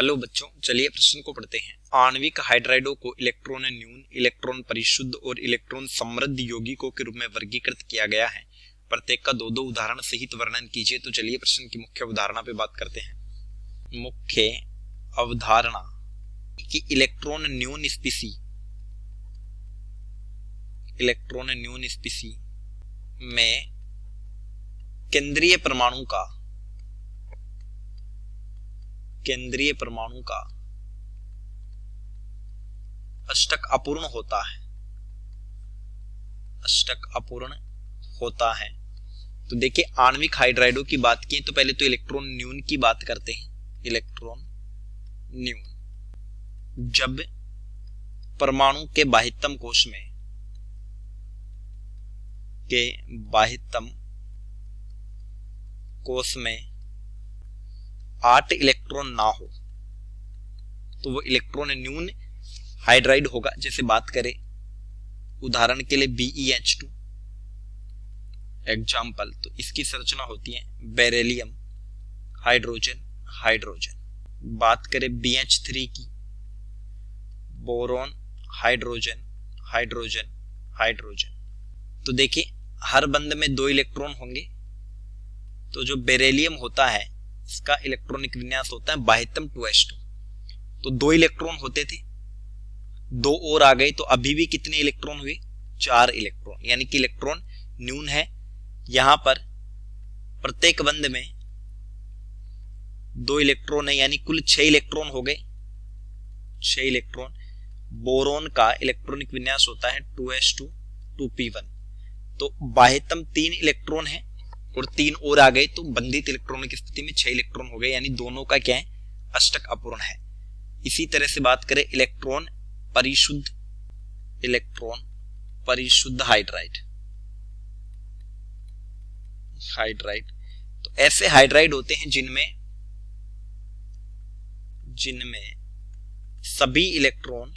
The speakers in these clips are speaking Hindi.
हेलो बच्चों, चलिए प्रश्न को पढ़ते हैं। आणविक हाइड्राइडों को इलेक्ट्रॉन न्यून, इलेक्ट्रॉन परिशुद्ध और इलेक्ट्रॉन समृद्ध यौगिकों के रूप में वर्गीकृत किया गया है। प्रत्येक का दो दो उदाहरण सहित वर्णन कीजिए। तो चलिए प्रश्न की मुख्य अवधारणा पे बात करते हैं। मुख्य अवधारणा कि इलेक्ट्रॉन न्यून स्पीसी में केंद्रीय परमाणु का अष्टक अपूर्ण होता है। तो देखिए, आणविक हाइड्राइडों की बात की तो पहले तो इलेक्ट्रॉन न्यून की बात करते हैं। इलेक्ट्रॉन न्यून जब परमाणु के बाह्यतम कोश में 8 इलेक्ट्रॉन ना हो तो वो इलेक्ट्रॉन न्यून हाइड्राइड होगा। जैसे बात करें उदाहरण के लिए BeH2 एग्जाम्पल, तो इसकी संरचना होती है बेरिलियम, हाइड्रोजन। बात करें BH3 की, बोरॉन, हाइड्रोजन। तो देखिए, हर बंध में 2 इलेक्ट्रॉन होंगे। तो जो बेरिलियम होता है इसका इलेक्ट्रॉनिक विन्यास होता है बाह्यतम 2s2। तो 2 इलेक्ट्रॉन होते थे, 2 और आ गए, तो अभी भी कितने इलेक्ट्रॉन हुए? 4 इलेक्ट्रॉन, यानी कि इलेक्ट्रॉन न्यून है। यहां पर प्रत्येक बंध में 2 इलेक्ट्रॉन है, यानी कुल 6 इलेक्ट्रॉन हो गए। 6 इलेक्ट्रॉन। बोरॉन का इलेक्ट्रॉनिक विन्यास होता है 2s2 2p1। तो बाह्यतम 3 इलेक्ट्रॉन है और 3 और आ गए, तो बंधित इलेक्ट्रॉनों की स्थिति में 6 इलेक्ट्रॉन हो गए, यानी दोनों का क्या है? अष्टक अपूर्ण है। इसी तरह से बात करें इलेक्ट्रॉन परिशुद्ध हाइड्राइड। तो ऐसे हाइड्राइड होते हैं जिनमें सभी इलेक्ट्रॉन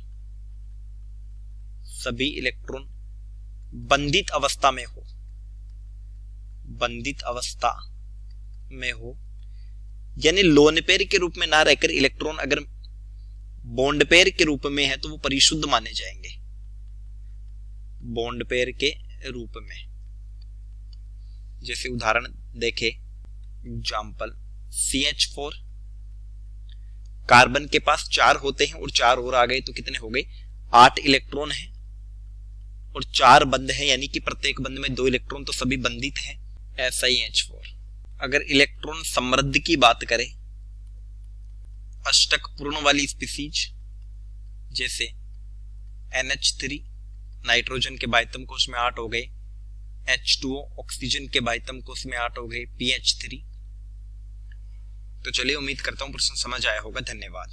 बंधित अवस्था में हो, यानी लोन पेयर के रूप में ना रहकर इलेक्ट्रॉन अगर बॉन्ड पेयर के रूप में है तो वो परिशुद्ध माने जाएंगे। बॉन्ड पेयर के रूप में, जैसे उदाहरण देखें एग्जाम्पल CH4, कार्बन के पास 4 होते हैं और 4 और आ गए, तो कितने हो गए? 8 इलेक्ट्रॉन हैं और 4 बंध हैं, यानी कि प्रत्येक बंध में 2 इलेक्ट्रॉन, तो सभी बंधित हैं। SiH4। अगर इलेक्ट्रॉन समृद्ध की बात करें, अष्टक पूर्ण वाली स्पीसीज, जैसे NH3 नाइट्रोजन के बाह्यतम कोश में 8 हो गए, H2O ऑक्सीजन के बाह्यतम कोश में 8 हो गए, PH3। तो चलिए, उम्मीद करता हूं प्रश्न समझ आया होगा। धन्यवाद।